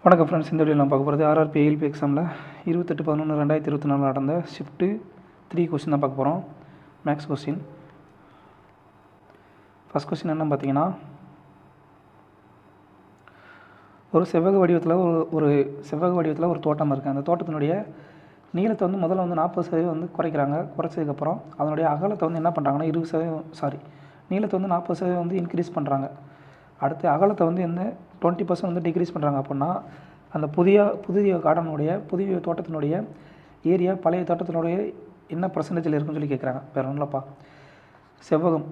வணக்கம் ஃப்ரெண்ட்ஸ். இந்த வீடியோ நான் பார்க்க போகிறது ஆர்ஆர்பி ஏஎல்பி எக்ஸாமில் 28/11/2024 நடந்த ஷிஃப்ட்டு 3 கொஸ்டின் தான் பார்க்க போகிறோம். Maths question. ஃபஸ்ட் கொஸ்டின் என்ன பார்த்தீங்கன்னா, ஒரு செவ்வக வடிவத்தில் ஒரு தோட்டம் இருக்குது. அந்த தோட்டத்தினுடைய நீளத்தை வந்து முதல்ல வந்து 40% வந்து குறைக்கிறாங்க. குறைச்சதுக்கப்புறம் அதனுடைய அகலத்தை வந்து என்ன பண்ணுறாங்கன்னா 20% நீளத்தை வந்து 40% வந்து இன்க்ரீஸ் பண்ணுறாங்க. அடுத்து அகலத்தை வந்து 20% வந்து டிக்ரீஸ் பண்ணுறாங்க. அப்படின்னா அந்த புதிய கார்டனுடைய புதிய தோட்டத்தினுடைய ஏரியா பழைய தோட்டத்தினுடைய என்ன பர்சன்டேஜில் இருக்குன்னு சொல்லி கேட்குறாங்க. வேறு ஒன்றும் இல்லைப்பா. செவ்வகம்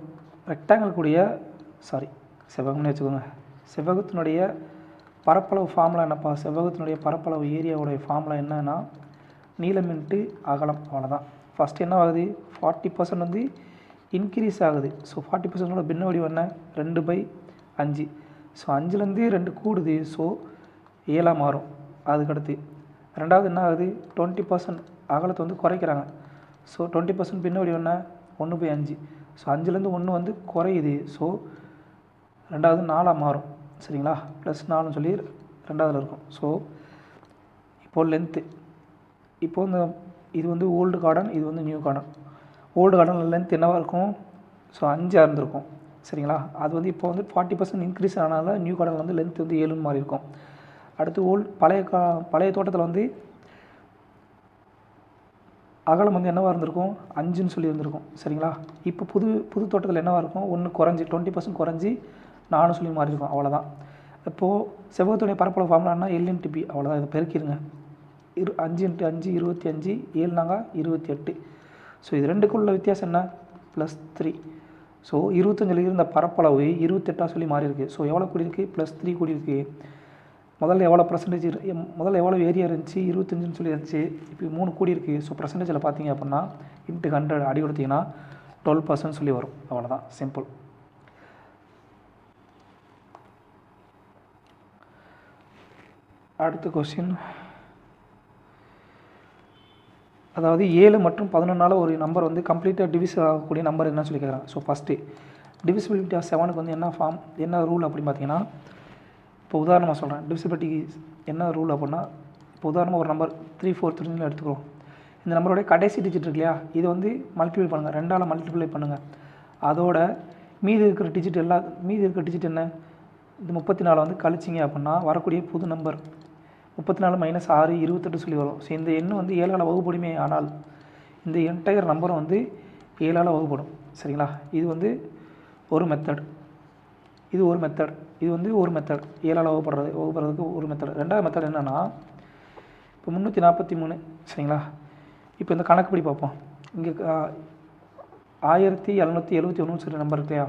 ரெக்டாங்கிள் கூடிய செவ்வகம்னு வச்சுக்கோங்க. செவ்வகத்தினுடைய பரப்பளவு ஃபார்முலா என்னப்பா? செவ்வகத்தினுடைய பரப்பளவு ஏரியாவுடைய ஃபார்முலா என்னன்னா நீளம் இன்ட்டு அகலம். அவ்வளோதான். ஃபஸ்ட்டு என்ன ஆகுது? 40% வந்து இன்க்ரீஸ் ஆகுது. ஸோ 40% பின்ன வடிவம் என்ன? 2/5. ஸோ 5லேருந்து 2 கூடுது. ஸோ 7 மாறும். அதுக்கடுத்து ரெண்டாவது என்ன ஆகுது? 20% அகலத்தை வந்து குறைக்கிறாங்க. ஸோ 20% பின்ன வடிவம் என்ன? 1/5. ஸோ 5லேருந்து 1 வந்து குறையுது. ஸோ ரெண்டாவது 4 மாறும். சரிங்களா? +4ன்னு சொல்லி ரெண்டாவதில் இருக்கும். ஸோ இப்போது லென்த்து இது வந்து ஓல்டு கார்டன், இது வந்து நியூ கார்டன். ஓல்டு கார்டனில் லென்த் என்னவாக இருக்கும்? ஸோ 5 இருந்திருக்கும். சரிங்களா? அது வந்து இப்போ வந்து 40% இன்க்ரீஸ் ஆனால நியூ கார்டனில் வந்து லென்த் வந்து 7ன்னு மாறி இருக்கும். அடுத்து பழைய தோட்டத்தில் வந்து அகலம் வந்து என்னவாக இருந்திருக்கும்? 5ன்னு சொல்லி இருந்திருக்கும். சரிங்களா? இப்போ புது தோட்டத்தில் என்னவாக இருக்கும்? 1 குறைஞ்சி 20% குறைஞ்சி 4 சொல்லி மாறி இருக்கும். அவ்வளோதான். இப்போது செவ்வகத்துடைய பரப்பளவு ஃபார்முலான்னா L×P. அவ்வளோதான். இதை பெருக்கிடுங்க. 5×5 25, 7 28. ஸோ இது ரெண்டுக்குள்ள வித்தியாசம் என்ன? +3. ஸோ 25 இருந்த பரப்பளவு 28 சொல்லி மாறி இருக்குது. ஸோ எவ்வளோ கூடியிருக்கு? +3 கூடியிருக்கு. முதல்ல எவ்வளோ பர்சன்டேஜ் முதல்ல எவ்வளோ ஏரியா இருந்துச்சு? 25ன்னு சொல்லி இருந்துச்சு. இப்போ 3 கூடியிருக்கு. ஸோ பர்சன்டேஜில் பார்த்தீங்க அப்படின்னா ×100 அடி கொடுத்தீங்கன்னா 12% சொல்லி வரும். அவ்வளோதான். சிம்பிள். அடுத்த கொஸ்டின், அதாவது 7 மற்றும் 11 ஒரு நம்பர் வந்து கம்ப்ளீட்டாக டிவிஸ் ஆகக்கூடிய நம்பர் என்னன்னு சொல்லி கேட்குறாங்க. ஸோ ஃபஸ்ட்டு டிவிசிபிலிட்டி ஆஃப் 7க்கு வந்து என்ன ரூல் அப்படின்னு பார்த்தீங்கன்னா, இப்போ உதாரணமாக சொல்கிறேன். டிவிசிபிலிட்டிக்கு என்ன ரூல் அப்படின்னா, இப்போ உதாரணமாக ஒரு நம்பர் 343 எடுத்துக்கிறோம். இந்த நம்பருடைய கடைசி டிஜிட் இருக்கு இல்லையா, இதை வந்து மல்டிப்ளை பண்ணுங்கள். 2ஆல் மல்டிப்ளை பண்ணுங்கள். அதோட மீதி இருக்கிற டிஜிட் என்ன? இந்த 34 வந்து கழிச்சிங்க அப்படின்னா வரக்கூடிய புது நம்பர் 34 - 6 28 சொல்லி வரும். ஸோ இந்த எண் வந்து 7ஆல் வகுப்படுமே. ஆனால் இந்த என்டையர் நம்பரும் வந்து 7ஆல் வகுப்படும். சரிங்களா? இது வந்து ஒரு மெத்தட். இது ஒரு மெத்தட் 7ஆல் வகுப்படுறதுக்கு ஒரு மெத்தட். ரெண்டாவது மெத்தட் என்னென்னா, இப்போ 343. சரிங்களா? இப்போ இந்த கணக்குப்படி பார்ப்போம். இங்கே 1771 சொல்லி நம்பர் இருக்கையா,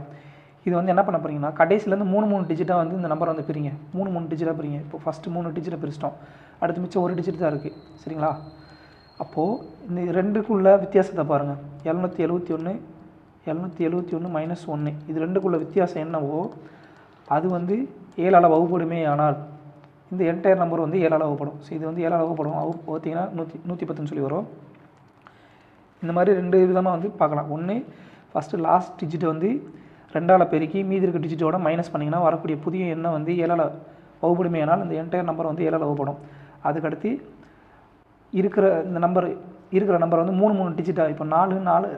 இது வந்து என்ன பண்ண போகிறீங்கன்னா, கடைசியிலேருந்து 3 டிஜிட்டாக வந்து இந்த நம்பரை வந்து பிரிங்க. 3 டிஜிட்டாக பிரிங்க. இப்போ ஃபஸ்ட்டு 3 டிஜிட்டை பிரிச்சிட்டோம். அடுத்து மிச்சம் ஒரு டிஜிட் தான் இருக்குது. சரிங்களா? அப்போது இந்த ரெண்டுக்குள்ள வித்தியாசத்தை பாருங்கள். 771 -1. இது ரெண்டுக்குள்ள வித்தியாசம் என்னவோ அது வந்து 7ஆல் வகுப்படுமே. ஆனால் இந்த என்டையர் நம்பர் வந்து 7ஆல் வகுப்படும். ஸோ இது வந்து 7ஆல் வகுப்படும். பார்த்தீங்கன்னா 110ன்னு சொல்லி வரும். இந்த மாதிரி 2 விதமாக வந்து பார்க்கலாம். ஒன்று, ஃபஸ்ட்டு லாஸ்ட் டிஜிட்டை வந்து 2ஆல் பெருக்கி மீதி இருக்க டிஜிட்டோட மைனஸ் பண்ணிங்கன்னா வரக்கூடிய புதிய எண்ணெய் வந்து 7ஆல் வகுப்படுமே. ஆனால் இந்த என்டையர் நம்பர் வந்து 7ஆல் வகுப்படும். அதுக்கடுத்து இருக்கிற நம்பர் வந்து 3 டிஜிட்டாக, இப்போ 4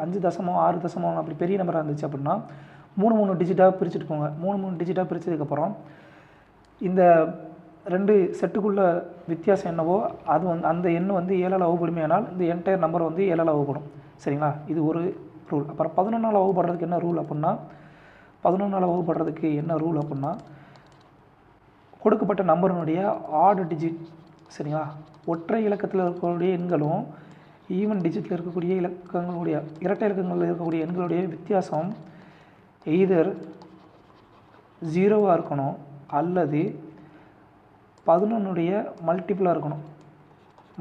5 தசமம் 6 தசமம் அப்படி பெரிய நம்பராக இருந்துச்சு அப்படின்னா 3 டிஜிட்டாக பிரிச்சுட்டு போங்க. 3 டிஜிட்டாக பிரித்ததுக்கப்புறம் இந்த 2 செட்டுக்குள்ள வித்தியாசம் என்னவோ அது வந்து அந்த எண் வந்து 7ஆல் வகுப்படுமே. ஆனால் இந்த என்டையர் நம்பர் வந்து 7ஆல் வகுப்படும். சரிங்களா? இது ஒரு ரூல். அப்புறம் 11ஆல் வகுப்படுறதுக்கு என்ன ரூல் அப்படின்னா, கொடுக்கப்பட்ட நம்பரினுடைய ஆட் டிஜிட், சரிங்களா, ஒற்றை இலக்கத்தில் இருக்கக்கூடிய எண்களும் ஈவன் டிஜிட்டில் இருக்கக்கூடிய இரட்டை இலக்கங்களில் இருக்கக்கூடிய எண்களுடைய வித்தியாசம் எய்தர் 0வாக இருக்கணும் அல்லது 11 மல்டிபிளாக இருக்கணும்.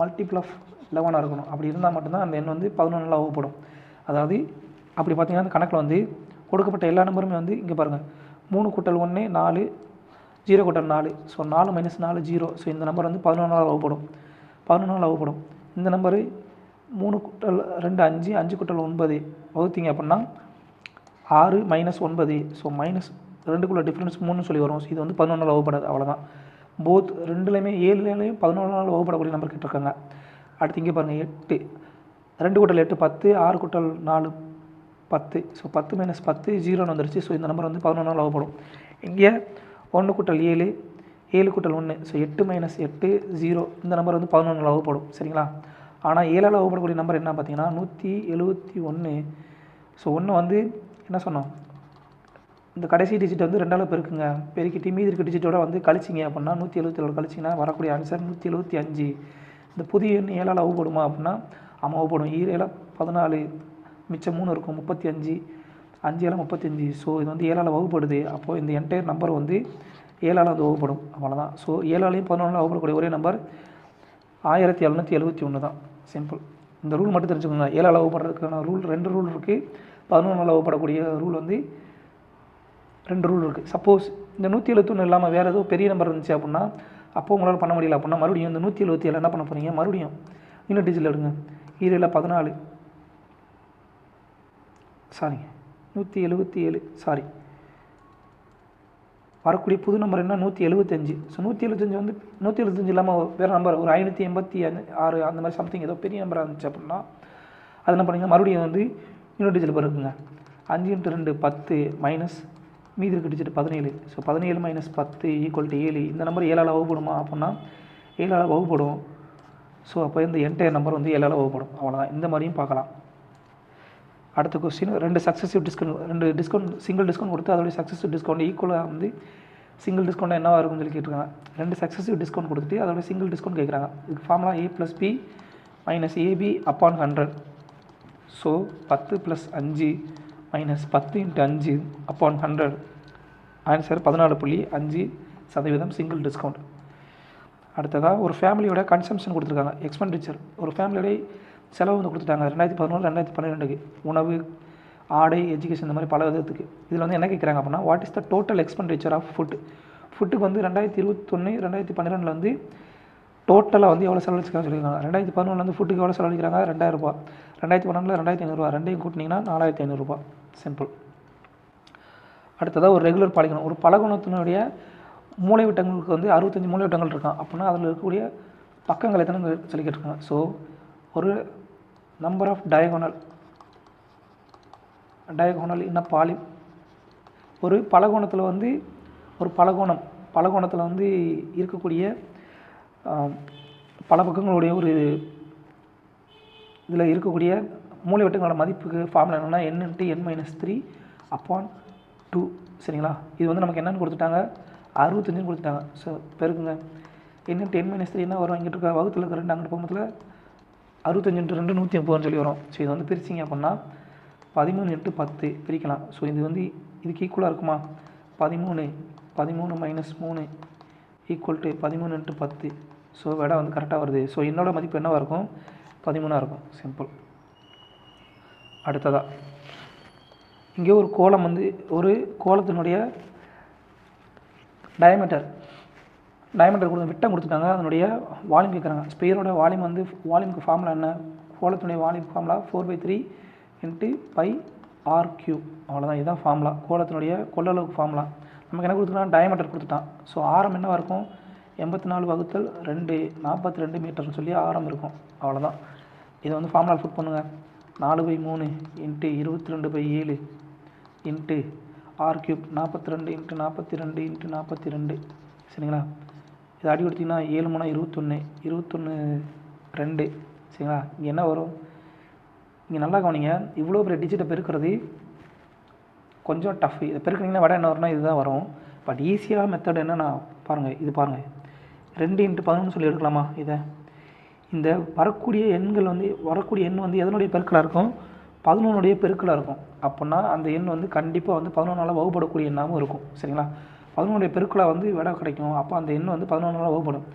மல்டிபிள் ஆஃப் 11 இருக்கணும். அப்படி இருந்தால் மட்டும்தான் அந்த எண் வந்து 11ஆல் வகுப்படும். அதாவது அப்படி பார்த்தீங்கன்னா அந்த கணக்கில் வந்து கொடுக்கப்பட்ட எல்லா நம்பருமே வந்து இங்கே பாருங்கள், 3 + 1 4, 0 + 4. ஸோ 4 - 4 0. ஸோ இந்த நம்பர் வந்து 11ஆல் வகுப்படும். இந்த நம்பரு 3 + 2 5, 5 + 9 வகுத்தீங்க அப்படின்னா 6 - 9. ஸோ -2க்குள்ள டிஃப்ரென்ஸ் 3 சொல்லி வரும். இது வந்து 11ஆல் வகுப்படாது. அவ்வளோதான். போத் ரெண்டுலேயுமே 7லேயும் 11 வகுப்படக்கூடிய நம்பர் கேட்டிருக்காங்க. அடுத்து இங்கே பாருங்கள் 8, 2 கூட்டல் 8 10, 6 கூட்டல் 4 10. ஸோ 10 - 10 0ன்னு வந்துருச்சு. ஸோ இந்த நம்பர் வந்து 11 வகுப்படும். இங்கே 1 கூட்டல் 7, 7 கூட்டல் 1. ஸோ 8 - 8 0. இந்த நம்பர் வந்து 11 வகுப்படும். சரிங்களா? ஆனால் 7ஆல் வகுப்படக்கூடிய நம்பர் என்ன பார்த்தீங்கன்னா 171. ஸோ 1 வந்து என்ன சொன்னோம், இந்த கடைசி டிஜிட் வந்து 2ஆல் பெருக்குங்க. பெருக்கிட்டு மீதி இருக்க டிஜிட்டோட வந்து கழிச்சிங்க அப்படின்னா 177 கழிச்சிங்கன்னா வரக்கூடிய ஆன்சர் 175. இந்த புதிய எண் 7ஆல் வகுப்படுமா அப்படின்னா ஆமாம் வகுப்படும். 7 14, மிச்சம் 3 இருக்கும் 35, 5 35. ஸோ இது வந்து 7ஆல் வகுப்படுது. அப்போது இந்த என்டையர் நம்பர் வந்து 7ஆல் வந்து வகுப்படும். அவ்வளோதான். ஸோ 7ஆலையும் 11ஆல் வகுப்படக்கூடிய ஒரே நம்பர் 1771 தான். சிம்பிள். இந்த ரூல் மட்டும் தெரிஞ்சுக்கோங்க. 7ஆல் வகுப்படுறதுக்கான ரூல் 2 ரூல் இருக்குது. 11ஆல் வகுப்படக்கூடிய ரூல் வந்து 2 ரூல் இருக்குது. சப்போஸ் இந்த 171 இல்லாமல் வேறு ஏதோ பெரிய நம்பர் இருந்துச்சு அப்படின்னா அப்போ உங்களால் பண்ண முடியல அப்படின்னா மறுபடியும் இந்த 177 என்ன பண்ண போகிறீங்க, மறுபடியும் இன்னும் டிஜிட்டில் எடுங்க. 7 14, சாரிங்க 177, சாரி வரக்கூடிய புது நம்பர் என்ன 175. ஸோ 175 வந்து 175 இல்லாமல் வேறு நம்பர் ஒரு 586 அந்த மாதிரி சம்திங் ஏதோ பெரிய நம்பராக இருந்துச்சு அப்படின்னா அது என்ன பண்ணுங்க, மறுபடியும் வந்து இன்னொரு டிஜிட் இருக்குங்க. 5 × 2 10 மைனஸ் மீதி இருக்க டிஜிட் 17. ஸோ 17 - 10 = 7. இந்த நம்பர் 7ஆல் வகுப்படுமா அப்படின்னா 7ஆல் வகுப்படும். ஸோ அப்போ இந்த என்டையர் நம்பர் வந்து 7ஆல் வகுப்படும். அவ்வளோதான். இந்த மாதிரியும் பார்க்கலாம். அடுத்த question 2 successive discount, 2 discount single discount கொடுத்து அதோடைய சக்ஸஸிவ் டிஸ்கவுண்ட் ஈக்குவலாக வந்து சிங்கிள் டிஸ்கவுண்ட் என்னவாக இருக்கும்னு சொல்லி கேட்டிருக்காங்க. 2 சக்ஸஸிவ் டிஸ்கவுண்ட் கொடுத்துட்டு அதோட சிங்கிள் டிஸ்கவுண்ட் கேட்குறாங்க. இதுக்கு formula A + B - AB/100. So 10 + 5 - 10 × 5/100. Answer 14.5% single discount. அடுத்ததாக ஒரு ஃபேமிலியோட கன்சம்ஷன் கொடுத்துருக்காங்க. எக்ஸ்பெண்டிச்சர் ஒரு ஃபேமிலியோட செலவு வந்து கொடுத்துட்டாங்க 2011 2012க்கு. உணவு, ஆடை, எஜுகேஷன் இந்த மாதிரி பல விதத்துக்கு. இதில் வந்து என்ன கேட்குறாங்க அப்படின்னா what is the total expenditure of ஃபுட்டுக்கு வந்து 2021 2012 வந்து டோட்டலாக வந்து எவ்வளோ செலவழிச்சிருக்காங்க சொல்லியிருக்காங்க. 2011 வந்து ஃபுட்டுக்கு எவ்வளோ செலவழிக்கிறாங்க 2000 ரூபா. 2012 2500 ரெண்டையும் கூட்டினீங்கன்னா 4500 ரூபா. சிம்பிள். அடுத்ததாக ஒரு ரெகுலர் பாலிகோணம். ஒரு பலகோணத்தினுடைய மூலைவிட்டங்களுக்கு வந்து 65 மூலைவிட்டங்கள் இருக்கான் அப்படின்னா அதில் இருக்கக்கூடிய பக்கங்கள் எத்தனை சொல்லி கேட்டிருக்காங்க. ஸோ ஒரு number of diagonal in a poly. ஒரு பலகோணத்தில் வந்து ஒரு பலகோணத்தில் வந்து இருக்கக்கூடிய பல பக்கங்களுடைய ஒரு இதில் இருக்கக்கூடிய மூலைவிட்டங்களோட மதிப்புக்கு ஃபார்முலா என்னென்னா n × n - 3/2. சரிங்களா? இது வந்து நமக்கு என்னென்னு கொடுத்துட்டாங்க 65 கொடுத்துட்டாங்க. ஸோ பெருக்குங்க. n × n - 3 என்ன வரும், இங்கிட்டு இருக்க வகுத்தில் இருக்க 2 அங்கிட்டு பக்கத்தில் 65 × 2 130 சொல்லி வரும். ஸோ இது வந்து பிரிச்சிங்க அப்படின்னா 13 × 10 பிரிக்கலாம். ஸோ இது வந்து இதுக்கு ஈக்குவலாக இருக்குமா 13 - 3 = 13 × 10. ஸோ விடை வந்து கரெக்டாக வருது. ஸோ என்னோட மதிப்பு என்னவாக இருக்கும் 13ஆக இருக்கும். சிம்பிள். அடுத்ததாக இங்கே ஒரு கோலம் வந்து ஒரு கோலத்தினுடைய டயமீட்டர் கொடுத்து விட்டம் கொடுத்துட்டாங்க. அதனுடைய வால்யூம் கேட்குறாங்க. ஸ்பியரோட வால்யூம் வந்து வால்யூமுக்கு ஃபார்முலா என்ன, கோலத்தினுடைய வால்யூம் ஃபார்முலா 4/3 × πr3. அவ்வளோதான். இதுதான் ஃபார்முலா. கோலத்தினுடைய கொள்ளளவுக்கு ஃபார்முலா. நமக்கு என்ன கொடுத்துருக்காங்க டயமீட்டர் கொடுத்துட்டான். ஸோ ஆரம் என்னவாக இருக்கும் 84/2 42 மீட்டர்னு சொல்லி ஆரம் இருக்கும். அவ்வளோதான். இதை வந்து ஃபார்முலா புட் பண்ணுங்கள். 4/3 × 22/7 × r3 42 × 42 × 42. சரிங்களா? இதை அடி கொடுத்திங்கன்னா 7 3 21 21 2. சரிங்களா? இங்கே என்ன வரும், இங்கே நல்லா கவனிங்க. இவ்வளோ பெரிய டிஜிட்டை பெருக்கிறது கொஞ்சம் டஃப். இதை பெருக்குனிங்கன்னா விட என்ன வரும்னா இதுதான் வரும். பட் ஈஸியாக மெத்தட் என்னென்னா பாருங்கள், இது பாருங்கள் 2 × 11 சொல்லி எடுக்கலாமா. இதை இந்த வரக்கூடிய எண் வந்து எதனுடைய பெருக்கலாக இருக்கும் 11உடைய பெருக்கலாக இருக்கும். அப்படின்னா அந்த எண் வந்து கண்டிப்பாக வந்து 11ஆல் வகுப்படக்கூடிய எண்ணாகவும் இருக்கும். சரிங்களா? 11உடைய பெருக்கலாக வந்து விடை கிடைக்கும். அப்போ அந்த எண் வந்து 11ஆல் வகுப்படும்.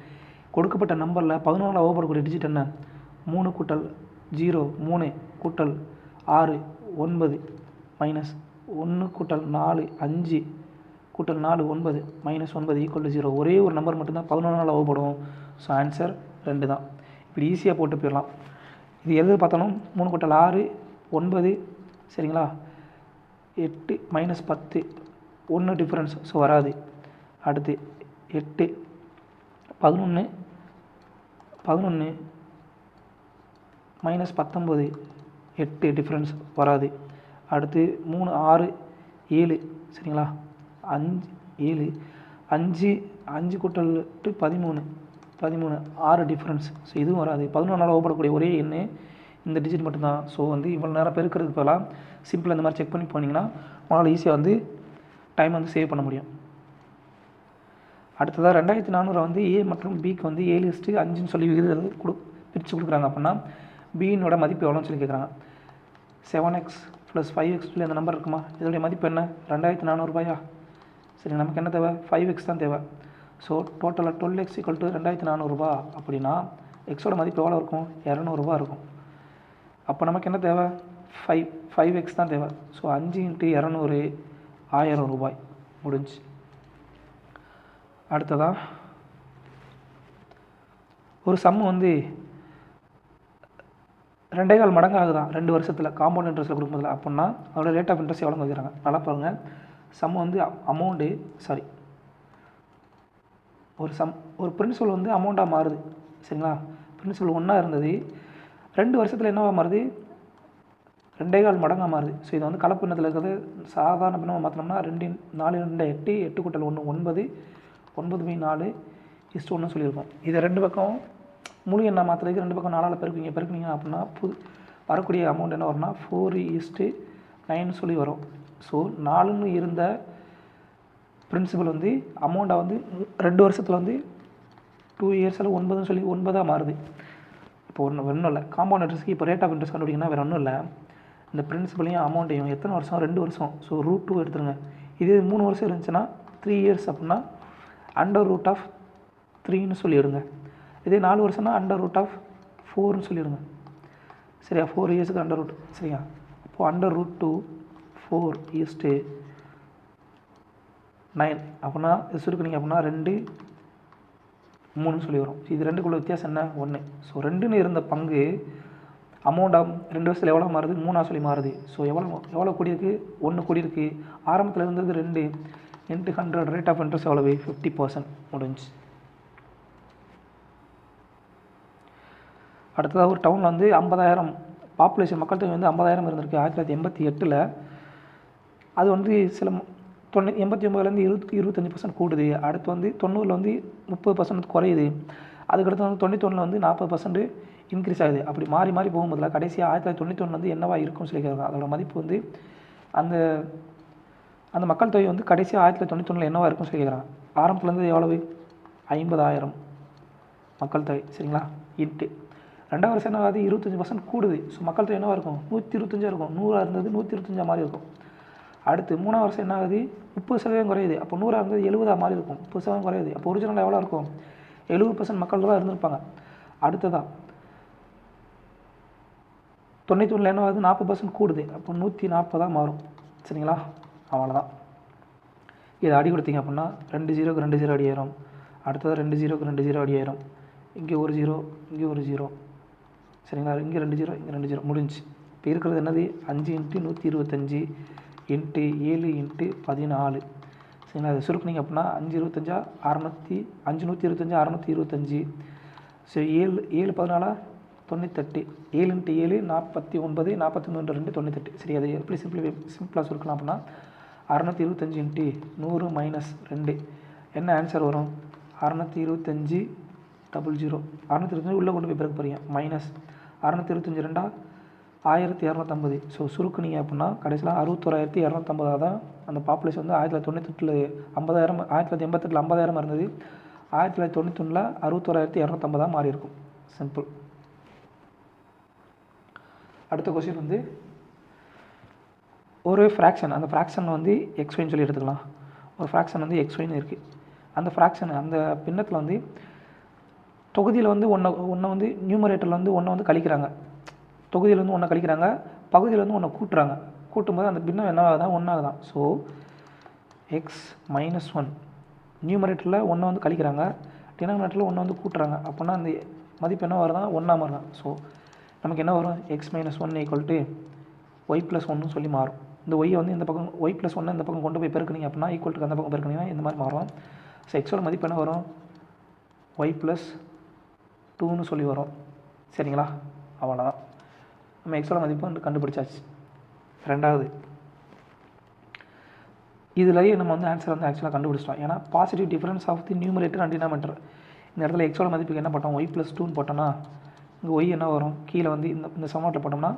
கொடுக்கப்பட்ட நம்பரில் 11ஆல் வகுப்படக்கூடிய டிஜிட் என்ன 3 × 0 3 × 6 9 -1 × 4 5 × 4 9 -9 = 0. ஒரே ஒரு நம்பர் மட்டும்தான் 11ஆல் வகுப்படும். ஸோ ஆன்சர் 2 தான். இப்படி ஈஸியாக போட்டு போயிடலாம். இது எது பார்த்தாலும் 3 × 6 9. சரிங்களா? 8 -10 1 டிஃப்ரென்ஸ். ஸோ வராது. அடுத்து 8 11 11 மைனஸ் 19 8 டிஃப்ரென்ஸ் வராது. அடுத்து 3 6 7 சரிங்களா, 5 7 5 5 கூட்டல் 8 13 6 டிஃப்ரென்ஸ். ஸோ இதுவும் வராது. 11ஆல் வகுப்படக்கூடிய ஒரே எண்ணு இந்த டிஜிட் மட்டும்தான். ஸோ வந்து இவ்வளோ நேரம் பெருக்கிறதுக்கு பதிலாக சிம்பிளாக இந்த மாதிரி செக் பண்ணி போனீங்கன்னா உங்களால் ஈஸியாக வந்து டைம் வந்து சேவ் பண்ண முடியும். அடுத்ததாக 2400 வந்து ஏ மற்றும் பிக்கு வந்து 7:5ன்னு சொல்லி விகிதம் பிரித்து கொடுக்குறாங்க. அப்படின்னா பியினோட மதிப்பு எவ்வளோன்னு சொல்லி கேட்குறாங்க. 7x + 5x சொல்லி அந்த நம்பர் இருக்குமா, இதோடைய மதிப்பு என்ன 2400 ரூபாயா. சரி, நமக்கு என்ன தேவை 5x தான் தேவை. ஸோ டோட்டலாக 12x = 2400 ரூபா. அப்படின்னா எக்ஸோட மதிப்பு எவ்வளோ இருக்கும் 200 ரூபா இருக்கும். அப்போ நமக்கு என்ன தேவை 5x தான் தேவை. ஸோ 5 × 200 1000 ரூபாய் முடிஞ்சு. அடுத்ததாக ஒரு சம்மு வந்து 2.25 மடங்கு ஆகுதான் 2 வருஷத்தில் காம்பவுண்ட் இன்ட்ரெஸ்ட்டில் கொடுக்கும்போதில். அப்படின்னா அதோட ரேட் ஆஃப் இன்ட்ரெஸ்ட் எவ்வளோ வைக்கிறாங்க நல்லா பாருங்கள். சம் வந்து ஒரு பிரின்சிபல் வந்து அமௌண்ட்டாக மாறுது சரிங்களா. பிரின்சிபல் 1 இருந்தது, 2 வருஷத்தில் என்னவா மாறுது 2.25 மடங்காக மாறுது. ஸோ இதை வந்து கலப்பு பின்னத்தில் இருக்கிறது சாதாரண பின்னமாக மாற்றினோம்னா 2 4 2 8 8 கூட்டல் 1 9 9/4 சொல்லியிருக்கோம். இதை 2 பக்கம் முழு எண்ணாக மாற்றுறதுக்கு 2 பக்கம் 4ஆல் பெருக்குனீங்க அப்படின்னா வரக்கூடிய அமௌண்ட் என்ன வரும்னா 4:9 சொல்லி வரும். ஸோ 4ன்னு இருந்த பிரின்சிபல் வந்து அமௌண்ட்டாக வந்து 2 வருஷத்தில் வந்து 2 இயர்ஸில் 9ன்னு சொல்லி 9ஆக மாறுது. இப்போ ஒன்றும் இல்லை, காம்பவுண்ட் இன்ட்ரெஸ்ட்க்கு இப்போ ரேட் ஆஃப் இன்ட்ரெஸ்ட் கண்டுபிடிங்கன்னா வேறு ஒன்றும் இல்லை, இந்த பிரின்சிபலையும் அமௌண்ட்டையும் எத்தனை வருஷம் 2 வருஷம். ஸோ √2 எடுத்துருங்க. இதே 3 வருஷம் இருந்துச்சுன்னா 3 இயர்ஸ் அப்படின்னா √3ன்னு சொல்லிவிடுங்க. இதே 4 வருஷம்னா √4ன்னு சொல்லிவிடுங்க. சரியா, 4 இயர்ஸுக்கு √2 சரியா. அப்போது √2 4:9 அப்படின்னா இது சுருக்குனிங்க அப்படின்னா 2 3ன்னு சொல்லி வரும். இது 2க்குள்ள வித்தியாசம் என்ன 1. ஸோ 2ன்னு இருந்த பங்கு அமௌண்ட்டாக 2 வருஷத்தில் எவ்வளோ மாறுது 3ஆக சொல்லி மாறுது. ஸோ எவ்வளோ கூடியிருக்கு 1 கூடியிருக்கு. ஆரம்பத்தில் இருந்தது 2 × 100 ரேட் ஆஃப் இன்ட்ரெஸ்ட் எவ்வளவு 50% முடிஞ்சு. அடுத்ததாக ஒரு டவுனில் வந்து 50,000 பாப்புலேஷன் மக்கள் தொகை வந்து 50,000 இருந்திருக்கு 1988. அது வந்து சில 89லேருந்து 25% கூடுது. அடுத்து வந்து 90ல் வந்து 30% குறையுது. அதுக்கடுத்து வந்து 91ல் வந்து 40% இன்க்ரீஸ் ஆகுது. அப்படி மாறி மாறி போகும்போதில் கடைசியாக 1991 வந்து என்னவா இருக்கும்னு சொல்லி கேட்குறாங்க. அதோட மதிப்பு வந்து அந்த மக்கள் தொகை வந்து கடைசியாக 1991 என்னவா இருக்கும்னு சொல்லி கேட்குறாங்க. ஆரம்பத்துலேருந்து எவ்வளவு 50,000 மக்கள் தொகை சரிங்களா. இன்ட்டு 2வது வருஷம் என்ன ஆகுது 25% கூடுது. ஸோ மக்கள் தொகை என்னவாக இருக்கும் 125 இருக்கும். 100 இருந்தது 125 மாதிரி இருக்கும். அடுத்து 3வது வருஷம் என்ன ஆகுது 30% குறையுது. அப்போ 100 இருந்தது 70 மாதிரி இருக்கும். 30% குறையுது. அப்போ ஒரிஜினல் எவ்வளோ இருக்கும் 70% மக்கள் தான் இருந்திருப்பாங்க. அடுத்ததான் 91ல் என்ன ஆகுது 40% கூடுது. அப்போ 140 மாறும் சரிங்களா. அவ்வளோதான். இதை அடி கொடுத்தீங்க அப்படின்னா 2 0க்கு 2 0 அடி ஆயிரும். அடுத்தது 2 0க்கு 2 0 அடி ஆயிரும். இங்கே ஒரு 0 இங்கே ஒரு 0 சரிங்களா. இங்கே 2 0 இங்கே 2 0 முடிஞ்சு. இப்போ இருக்கிறது என்னது 5 × 125 × 7 × 14 சரிங்களா. அதை சுருக்குனிங்க அப்படின்னா 525 625. ஸோ 7 14 98. 7 × 7 49 43 2 98. சரி, அதை எப்படி சிம்பிளாக சுருக்கலாம் அப்படின்னா 625 × 100 - 2 என்ன ஆன்சர் வரும் 625 00. 625 உள்ளே கொண்டு போய் பிறகு போகிறீங்க மைனஸ் 625 2 1250. ஸோ சுருக்குனிங்க அப்படின்னா கடைசியில் 61,250 தான் அந்த பாப்புலேஷன் வந்து 1998ல் 50,000 1988ல் 50,000 இருந்தது. 1991ல் 61,250 மாறி இருக்கும். சிம்பிள். அடுத்த கொஸ்டின் வந்து ஒரு ஃப்ராக்ஷன், அந்த ஃப்ராக்ஷன் வந்து எக்ஸ்ஒய்ன்னு சொல்லி எடுத்துக்கலாம். ஒரு ஃப்ராக்ஷன் வந்து எக்ஸ்ஒய்ன்னு இருக்குது. அந்த ஃப்ராக்ஷன் அந்த பின்னத்தில் வந்து தொகுதியில் வந்து ஒன்றை வந்து நியூமரேட்டரில் வந்து ஒன்றை வந்து கழிக்கிறாங்க. தொகுதியில் வந்து ஒன்றை கழிக்கிறாங்க, பகுதியில் வந்து ஒன்றை கூட்டுறாங்க. கூட்டும்போது அந்த பின்னம் என்ன ஆகுதான் 1 ஆகுதான். ஸோ x - 1 நியூமரேட்டரில் ஒன்றை வந்து கழிக்கிறாங்க, டினாமினேட்டரில் ஒன்றை வந்து கூட்டுறாங்க. அப்படின்னா அந்த மதிப்பு என்ன வருதான் 1 மாறுதான். ஸோ நமக்கு என்ன வரும் x - 1 = y + 1 சொல்லி மாறும். இந்த ஒய்யை வந்து இந்த பக்கம் y + 1 இந்த பக்கம் கொண்டு போய் பெருக்குனீங்க அப்படின்னா ஈக்குவல் டு அந்த பக்கம் பெருக்குனீங்கன்னா இந்த மாதிரி மாறும். ஸோ எக்ஸோட மதிப்பு என்ன வரும் ஒய் ப்ளஸ் டூன்னு சொல்லி வரும். சரிங்களா? அவ்வளோதான். நம்ம எக்ஸோட மதிப்பு வந்து கண்டுபிடிச்சாச்சு. ரெண்டாவது, இதுலேயே நம்ம வந்து ஆன்சர் வந்து ஆக்சுவலாக கண்டுபிடிச்சிட்டோம். ஏன்னா positive difference of the numerator and denominator. இந்த இடத்துல எக்ஸோட மதிப்புக்கு என்ன போட்டோம்? ஒய் ப்ளஸ் டூன்னு போட்டோம்னா இங்கே ஒய் என்ன வரும்? கீழே வந்து இந்த சமன்பாட்டில் போட்டோம்னா